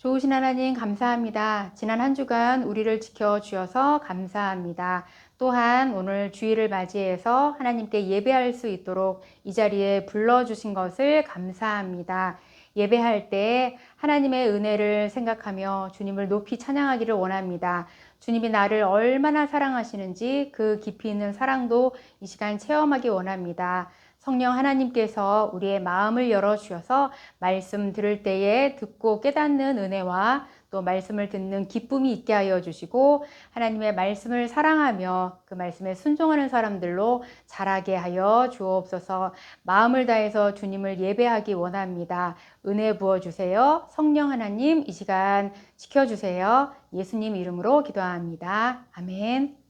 좋으신 하나님 감사합니다. 지난 한 주간 우리를 지켜주셔서 감사합니다. 또한 오늘 주일을 맞이해서 하나님께 예배할 수 있도록 이 자리에 불러주신 것을 감사합니다. 예배할 때 하나님의 은혜를 생각하며 주님을 높이 찬양하기를 원합니다. 주님이 나를 얼마나 사랑하시는지 그 깊이 있는 사랑도 이 시간 체험하기 원합니다. 성령 하나님께서 우리의 마음을 열어주셔서 말씀 들을 때에 듣고 깨닫는 은혜와 또 말씀을 듣는 기쁨이 있게 하여 주시고 하나님의 말씀을 사랑하며 그 말씀에 순종하는 사람들로 자라게 하여 주옵소서. 마음을 다해서 주님을 예배하기 원합니다. 은혜 부어주세요. 성령 하나님 이 시간 지켜주세요. 예수님 이름으로 기도합니다. 아멘.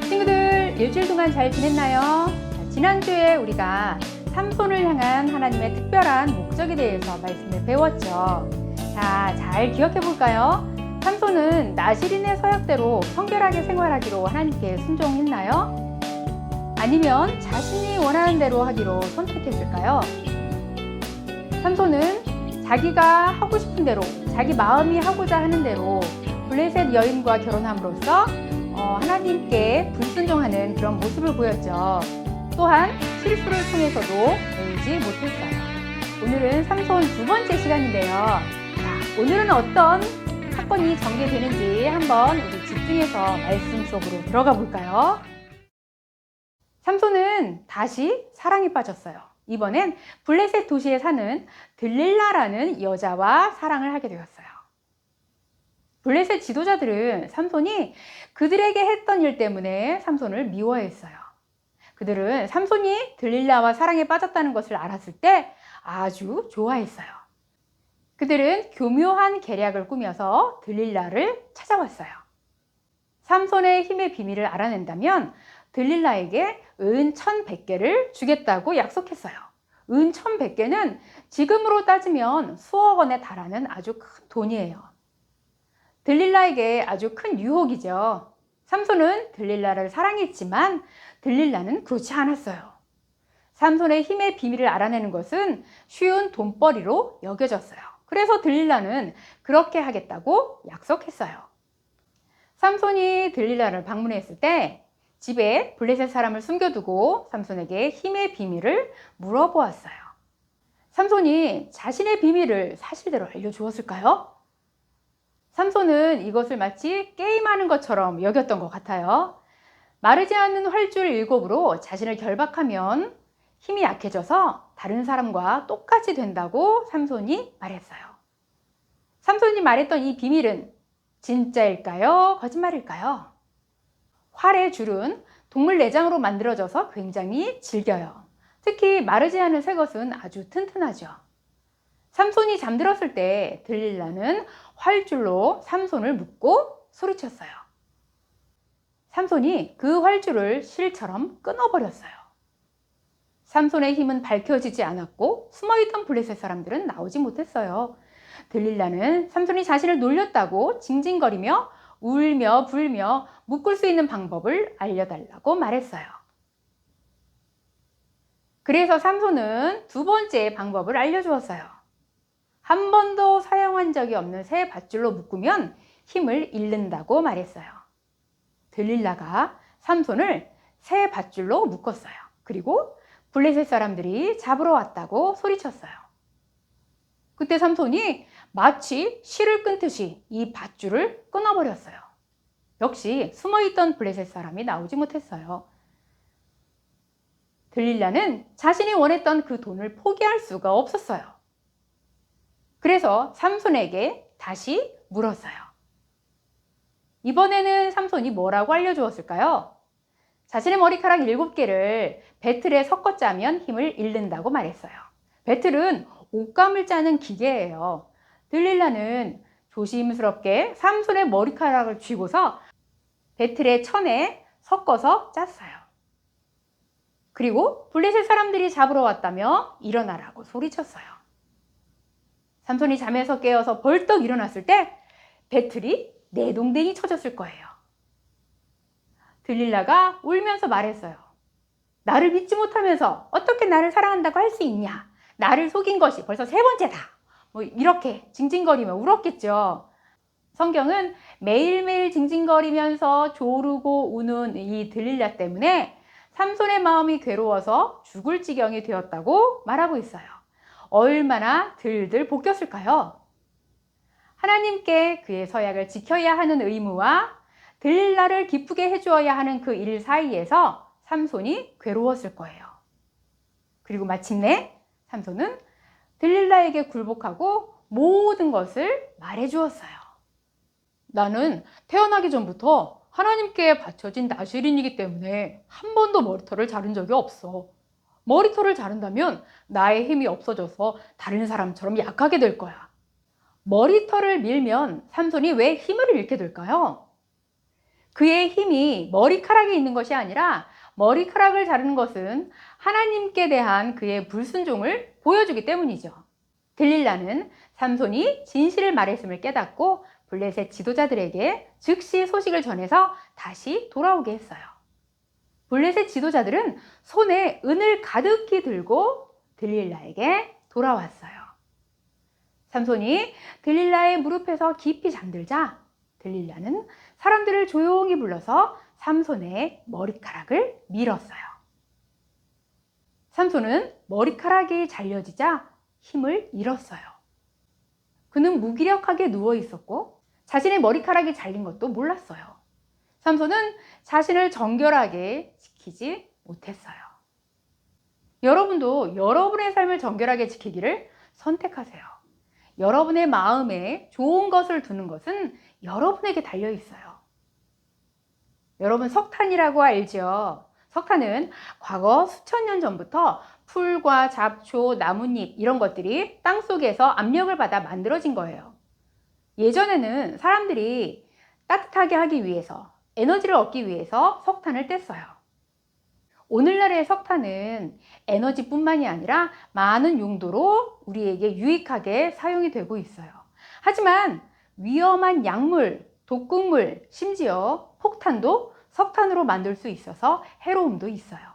친구들 일주일 동안 잘 지냈나요? 지난주에 우리가 삼손을 향한 하나님의 특별한 목적에 대해서 말씀을 배웠죠. 자, 잘 기억해 볼까요? 삼손은 나실인의 서약대로 성결하게 생활하기로 하나님께 순종했나요? 아니면 자신이 원하는 대로 하기로 선택했을까요? 삼손은 자기가 하고 싶은 대로, 자기 마음이 하고자 하는 대로 블레셋 여인과 결혼함으로써 하나님께 불순종하는 그런 모습을 보였죠. 또한 실수를 통해서도 배우지 못했어요. 오늘은 삼손 두 번째 시간인데요. 자, 오늘은 어떤 사건이 전개되는지 한번 우리 집중해서 말씀 속으로 들어가 볼까요? 삼손은 다시 사랑에 빠졌어요. 이번엔 블레셋 도시에 사는 들릴라라는 여자와 사랑을 하게 되었어요. 블레셋 지도자들은 삼손이 그들에게 했던 일 때문에 삼손을 미워했어요. 그들은 삼손이 들릴라와 사랑에 빠졌다는 것을 알았을 때 아주 좋아했어요. 그들은 교묘한 계략을 꾸며서 들릴라를 찾아왔어요. 삼손의 힘의 비밀을 알아낸다면 들릴라에게 은 1,100개를 주겠다고 약속했어요. 은 1,100개는 지금으로 따지면 수억 원에 달하는 아주 큰 돈이에요. 들릴라에게 아주 큰 유혹이죠. 삼손은 들릴라를 사랑했지만 들릴라는 그렇지 않았어요. 삼손의 힘의 비밀을 알아내는 것은 쉬운 돈벌이로 여겨졌어요. 그래서 들릴라는 그렇게 하겠다고 약속했어요. 삼손이 들릴라를 방문했을 때 집에 블레셋 사람을 숨겨두고 삼손에게 힘의 비밀을 물어보았어요. 삼손이 자신의 비밀을 사실대로 알려주었을까요? 삼손은 이것을 마치 게임하는 것처럼 여겼던 것 같아요. 마르지 않는 활줄 7으로 자신을 결박하면 힘이 약해져서 다른 사람과 똑같이 된다고 삼손이 말했어요. 삼손이 말했던 이 비밀은 진짜일까요? 거짓말일까요? 활의 줄은 동물 내장으로 만들어져서 굉장히 질겨요. 특히 마르지 않은 새것은 아주 튼튼하죠. 삼손이 잠들었을 때 들릴라는 활줄로 삼손을 묶고 소리쳤어요. 삼손이 그 활줄을 실처럼 끊어버렸어요. 삼손의 힘은 밝혀지지 않았고 숨어있던 블레셋 사람들은 나오지 못했어요. 들릴라는 삼손이 자신을 놀렸다고 징징거리며 울며 불며 묶을 수 있는 방법을 알려달라고 말했어요. 그래서 삼손은 두 번째 방법을 알려주었어요. 한 번도 사용한 적이 없는 새 밧줄로 묶으면 힘을 잃는다고 말했어요. 들릴라가 삼손을 새 밧줄로 묶었어요. 그리고 블레셋 사람들이 잡으러 왔다고 소리쳤어요. 그때 삼손이 마치 실을 끊듯이 이 밧줄을 끊어버렸어요. 역시 숨어있던 블레셋 사람이 나오지 못했어요. 들릴라는 자신이 원했던 그 돈을 포기할 수가 없었어요. 그래서 삼손에게 다시 물었어요. 이번에는 삼손이 뭐라고 알려주었을까요? 자신의 머리카락 7개를 배틀에 섞어 짜면 힘을 잃는다고 말했어요. 배틀은 옷감을 짜는 기계예요. 들릴라는 조심스럽게 삼손의 머리카락을 쥐고서 배틀의 천에 섞어서 짰어요. 그리고 블레셋 사람들이 잡으러 왔다며 일어나라고 소리쳤어요. 삼손이 잠에서 깨어서 벌떡 일어났을 때 배틀이 내동댕이 쳐졌을 거예요. 들릴라가 울면서 말했어요. 나를 믿지 못하면서 어떻게 나를 사랑한다고 할 수 있냐? 나를 속인 것이 벌써 3번째다. 이렇게 징징거리며 울었겠죠. 성경은 매일매일 징징거리면서 조르고 우는 이 들릴라 때문에 삼손의 마음이 괴로워서 죽을 지경이 되었다고 말하고 있어요. 얼마나 들들 볶였을까요? 하나님께 그의 서약을 지켜야 하는 의무와 들릴라를 기쁘게 해주어야 하는 그 일 사이에서 삼손이 괴로웠을 거예요. 그리고 마침내 삼손은 들릴라에게 굴복하고 모든 것을 말해주었어요. 나는 태어나기 전부터 하나님께 바쳐진 나실인이기 때문에 한 번도 머리털을 자른 적이 없어. 머리털을 자른다면 나의 힘이 없어져서 다른 사람처럼 약하게 될 거야. 머리털을 밀면 삼손이 왜 힘을 잃게 될까요? 그의 힘이 머리카락에 있는 것이 아니라 머리카락을 자르는 것은 하나님께 대한 그의 불순종을 보여주기 때문이죠. 들릴라는 삼손이 진실을 말했음을 깨닫고 블레셋 지도자들에게 즉시 소식을 전해서 다시 돌아오게 했어요. 블레셋 지도자들은 손에 은을 가득히 들고 들릴라에게 돌아왔어요. 삼손이 들릴라의 무릎에서 깊이 잠들자 들릴라는 사람들을 조용히 불러서 삼손의 머리카락을 밀었어요. 삼손은 머리카락이 잘려지자 힘을 잃었어요. 그는 무기력하게 누워 있었고 자신의 머리카락이 잘린 것도 몰랐어요. 삼손은 자신을 정결하게 지키지 못했어요. 여러분도 여러분의 삶을 정결하게 지키기를 선택하세요. 여러분의 마음에 좋은 것을 두는 것은 여러분에게 달려 있어요. 여러분 석탄이라고 알죠? 석탄은 과거 수천 년 전부터 풀과 잡초, 나뭇잎 이런 것들이 땅속에서 압력을 받아 만들어진 거예요. 예전에는 사람들이 따뜻하게 하기 위해서, 에너지를 얻기 위해서 석탄을 뗐어요. 오늘날의 석탄은 에너지뿐만이 아니라 많은 용도로 우리에게 유익하게 사용이 되고 있어요. 하지만 위험한 약물, 독극물, 심지어 폭탄도 석탄으로 만들 수 있어서 해로움도 있어요.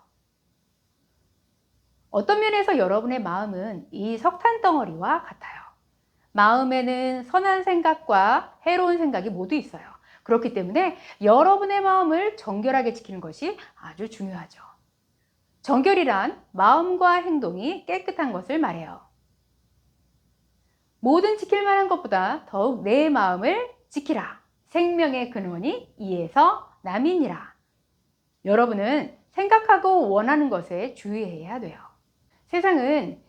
어떤 면에서 여러분의 마음은 이 석탄 덩어리와 같아요. 마음에는 선한 생각과 해로운 생각이 모두 있어요. 그렇기 때문에 여러분의 마음을 정결하게 지키는 것이 아주 중요하죠. 정결이란 마음과 행동이 깨끗한 것을 말해요. 모든 지킬 만한 것보다 더욱 내 마음을 지키라. 생명의 근원이 이에서 남이니라. 여러분은 생각하고 원하는 것에 주의해야 돼요. 세상은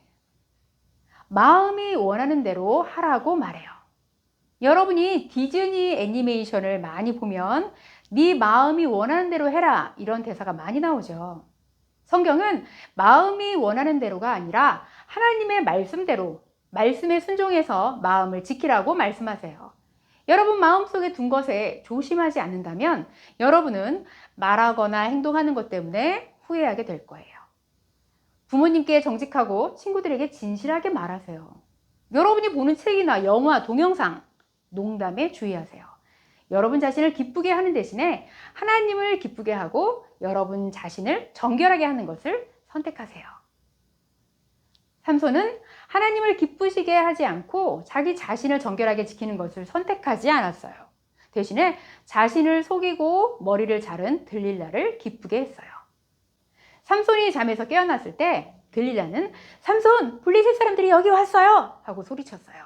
마음이 원하는 대로 하라고 말해요. 여러분이 디즈니 애니메이션을 많이 보면 네 마음이 원하는 대로 해라 이런 대사가 많이 나오죠. 성경은 마음이 원하는 대로가 아니라 하나님의 말씀대로 말씀에 순종해서 마음을 지키라고 말씀하세요. 여러분 마음속에 둔 것에 조심하지 않는다면 여러분은 말하거나 행동하는 것 때문에 후회하게 될 거예요. 부모님께 정직하고 친구들에게 진실하게 말하세요. 여러분이 보는 책이나 영화, 동영상, 농담에 주의하세요. 여러분 자신을 기쁘게 하는 대신에 하나님을 기쁘게 하고 여러분 자신을 정결하게 하는 것을 선택하세요. 삼손은 하나님을 기쁘시게 하지 않고 자기 자신을 정결하게 지키는 것을 선택하지 않았어요. 대신에 자신을 속이고 머리를 자른 들릴라를 기쁘게 했어요. 삼손이 잠에서 깨어났을 때 들릴라는 삼손, 블레셋 사람들이 여기 왔어요! 하고 소리쳤어요.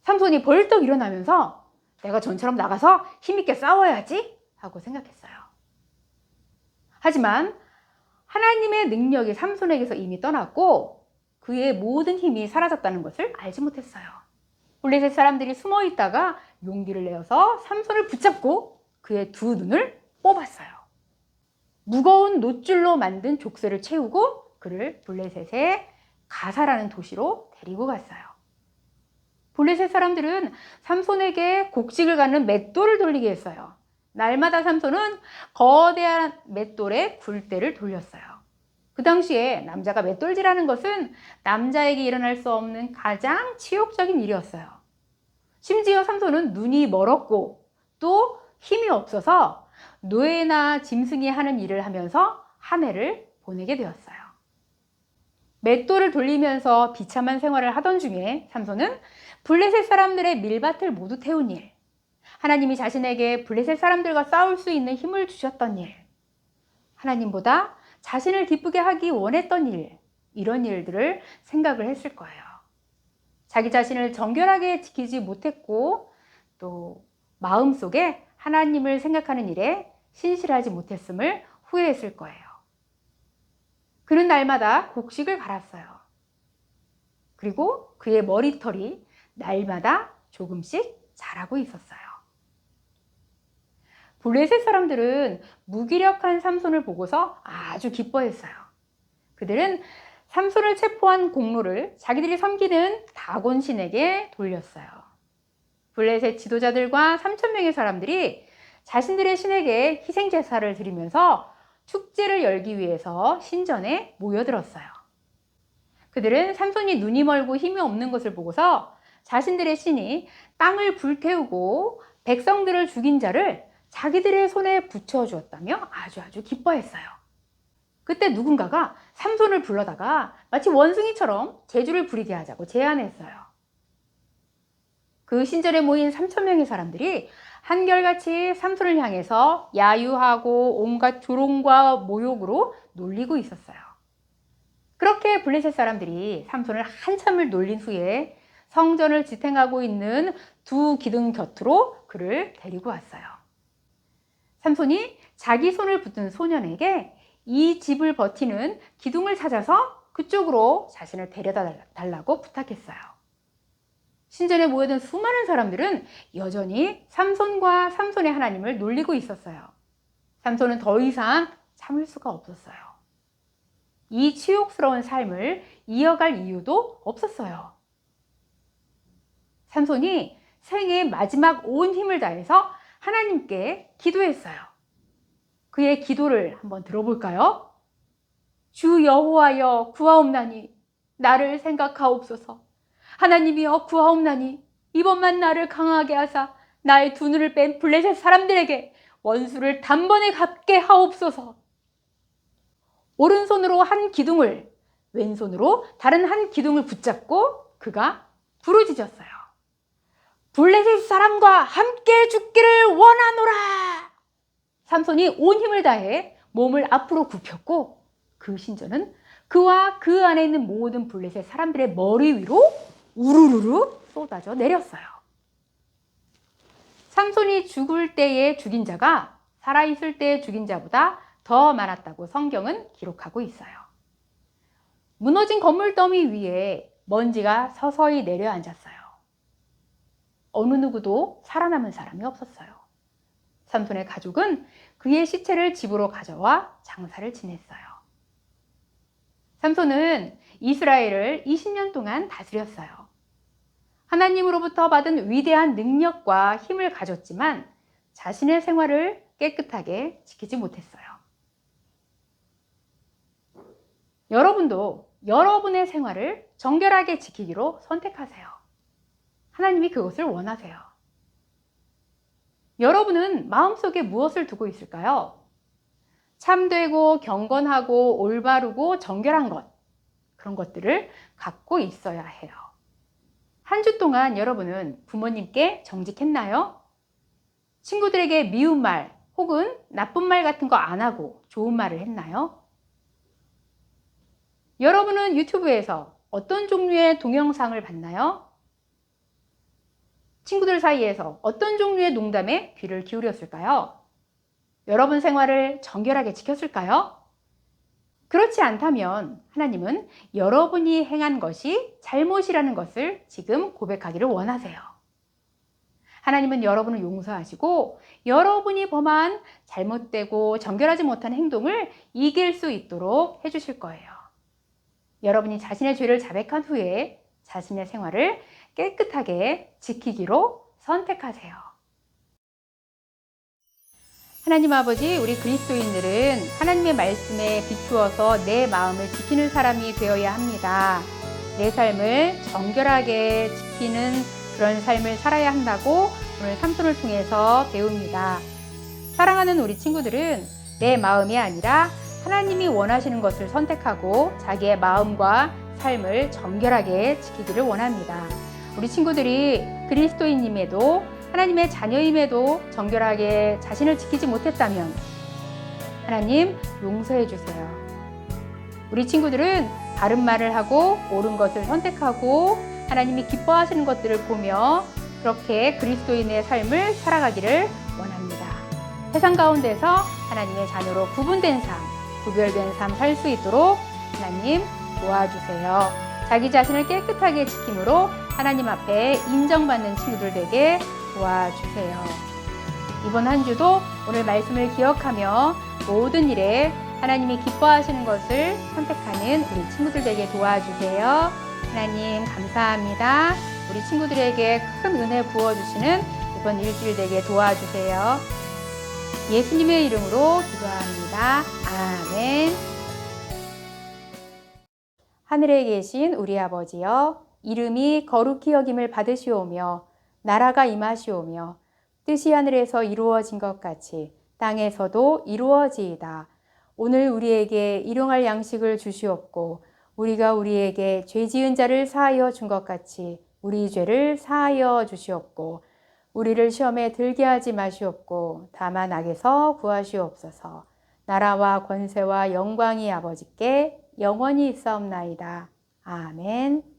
삼손이 벌떡 일어나면서 내가 전처럼 나가서 힘있게 싸워야지 하고 생각했어요. 하지만 하나님의 능력이 삼손에게서 이미 떠났고 그의 모든 힘이 사라졌다는 것을 알지 못했어요. 블레셋 사람들이 숨어 있다가 용기를 내어서 삼손을 붙잡고 그의 두 눈을 뽑았어요. 무거운 놋줄로 만든 족쇄를 채우고 그를 블레셋의 가사라는 도시로 데리고 갔어요. 블레셋 사람들은 삼손에게 곡식을 가는 맷돌을 돌리게 했어요. 날마다 삼손은 거대한 맷돌에 굴대를 돌렸어요. 그 당시에 남자가 맷돌질하는 것은 남자에게 일어날 수 없는 가장 치욕적인 일이었어요. 심지어 삼손은 눈이 멀었고 또 힘이 없어서 노예나 짐승이 하는 일을 하면서 한 해를 보내게 되었어요. 맷돌을 돌리면서 비참한 생활을 하던 중에 삼손은 블레셋 사람들의 밀밭을 모두 태운 일, 하나님이 자신에게 블레셋 사람들과 싸울 수 있는 힘을 주셨던 일, 하나님보다 자신을 기쁘게 하기 원했던 일, 이런 일들을 생각을 했을 거예요. 자기 자신을 정결하게 지키지 못했고 또 마음속에 하나님을 생각하는 일에 신실하지 못했음을 후회했을 거예요. 그는 날마다 곡식을 갈았어요. 그리고 그의 머리털이 날마다 조금씩 자라고 있었어요. 블레셋 사람들은 무기력한 삼손을 보고서 아주 기뻐했어요. 그들은 삼손을 체포한 공로를 자기들이 섬기는 다곤 신에게 돌렸어요. 블레셋 지도자들과 3,000명의 사람들이 자신들의 신에게 희생 제사를 드리면서 축제를 열기 위해서 신전에 모여들었어요. 그들은 삼손이 눈이 멀고 힘이 없는 것을 보고서 자신들의 신이 땅을 불태우고 백성들을 죽인 자를 자기들의 손에 붙여주었다며 아주 기뻐했어요. 그때 누군가가 삼손을 불러다가 마치 원숭이처럼 재주를 부리게 하자고 제안했어요. 그 신전에 모인 3,000명의 사람들이 한결같이 삼손을 향해서 야유하고 온갖 조롱과 모욕으로 놀리고 있었어요. 그렇게 블레셋 사람들이 삼손을 한참을 놀린 후에 성전을 지탱하고 있는 두 기둥 곁으로 그를 데리고 왔어요. 삼손이 자기 손을 붙든 소년에게 이 집을 버티는 기둥을 찾아서 그쪽으로 자신을 데려다 달라고 부탁했어요. 신전에 모여든 수많은 사람들은 여전히 삼손과 삼손의 하나님을 놀리고 있었어요. 삼손은 더 이상 참을 수가 없었어요. 이 치욕스러운 삶을 이어갈 이유도 없었어요. 삼손이 생애의 마지막 온 힘을 다해서 하나님께 기도했어요. 그의 기도를 한번 들어볼까요? 주 여호와여 구하옵나니 나를 생각하옵소서. 하나님이여 구하옵나니 이번만 나를 강하게 하사 나의 두 눈을 뺀 블레셋 사람들에게 원수를 단번에 갚게 하옵소서. 오른손으로 한 기둥을 왼손으로 다른 한 기둥을 붙잡고 그가 부르짖었어요. 블레셋 사람과 함께 죽기를 원하노라. 삼손이 온 힘을 다해 몸을 앞으로 굽혔고 그 신전은 그와 그 안에 있는 모든 블레셋 사람들의 머리 위로 우르르르 쏟아져 내렸어요. 삼손이 죽을 때에 죽인 자가 살아있을 때에 죽인 자보다 더 많았다고 성경은 기록하고 있어요. 무너진 건물 더미 위에 먼지가 서서히 내려앉았어요. 어느 누구도 살아남은 사람이 없었어요. 삼손의 가족은 그의 시체를 집으로 가져와 장사를 지냈어요. 삼손은 이스라엘을 20년 동안 다스렸어요. 하나님으로부터 받은 위대한 능력과 힘을 가졌지만 자신의 생활을 깨끗하게 지키지 못했어요. 여러분도 여러분의 생활을 정결하게 지키기로 선택하세요. 하나님이 그것을 원하세요. 여러분은 마음속에 무엇을 두고 있을까요? 참되고 경건하고 올바르고 정결한 것, 그런 것들을 갖고 있어야 해요. 한 주 동안 여러분은 부모님께 정직했나요? 친구들에게 미운 말 혹은 나쁜 말 같은 거 안 하고 좋은 말을 했나요? 여러분은 유튜브에서 어떤 종류의 동영상을 봤나요? 친구들 사이에서 어떤 종류의 농담에 귀를 기울였을까요? 여러분 생활을 정결하게 지켰을까요? 그렇지 않다면 하나님은 여러분이 행한 것이 잘못이라는 것을 지금 고백하기를 원하세요. 하나님은 여러분을 용서하시고 여러분이 범한 잘못되고 정결하지 못한 행동을 이길 수 있도록 해주실 거예요. 여러분이 자신의 죄를 자백한 후에 자신의 생활을 깨끗하게 지키기로 선택하세요. 하나님 아버지, 우리 그리스도인들은 하나님의 말씀에 비추어서 내 마음을 지키는 사람이 되어야 합니다. 내 삶을 정결하게 지키는 그런 삶을 살아야 한다고 오늘 삼손을 통해서 배웁니다. 사랑하는 우리 친구들은 내 마음이 아니라 하나님이 원하시는 것을 선택하고 자기의 마음과 삶을 정결하게 지키기를 원합니다. 우리 친구들이 그리스도인임에도 하나님의 자녀임에도 정결하게 자신을 지키지 못했다면 하나님 용서해 주세요. 우리 친구들은 바른 말을 하고 옳은 것을 선택하고 하나님이 기뻐하시는 것들을 보며 그렇게 그리스도인의 삶을 살아가기를 원합니다. 세상 가운데서 하나님의 자녀로 구분된 삶, 구별된 삶 살 수 있도록 하나님 도와주세요. 자기 자신을 깨끗하게 지킴으로 하나님 앞에 인정받는 친구들 되게 도와주세요. 이번 한 주도 오늘 말씀을 기억하며 모든 일에 하나님이 기뻐하시는 것을 선택하는 우리 친구들 되게 도와주세요. 하나님 감사합니다. 우리 친구들에게 큰 은혜 부어주시는 이번 일주일 되게 도와주세요. 예수님의 이름으로 기도합니다. 아멘. 하늘에 계신 우리 아버지여, 이름이 거룩히 여김을 받으시오며 나라가 임하시오며 뜻이 하늘에서 이루어진 것 같이 땅에서도 이루어지이다. 오늘 우리에게 일용할 양식을 주시옵고 우리가 우리에게 죄 지은 자를 사하여 준 것 같이 우리 죄를 사하여 주시옵고 우리를 시험에 들게 하지 마시옵고 다만 악에서 구하시옵소서. 나라와 권세와 영광이 아버지께 영원히 있사옵나이다. 아멘.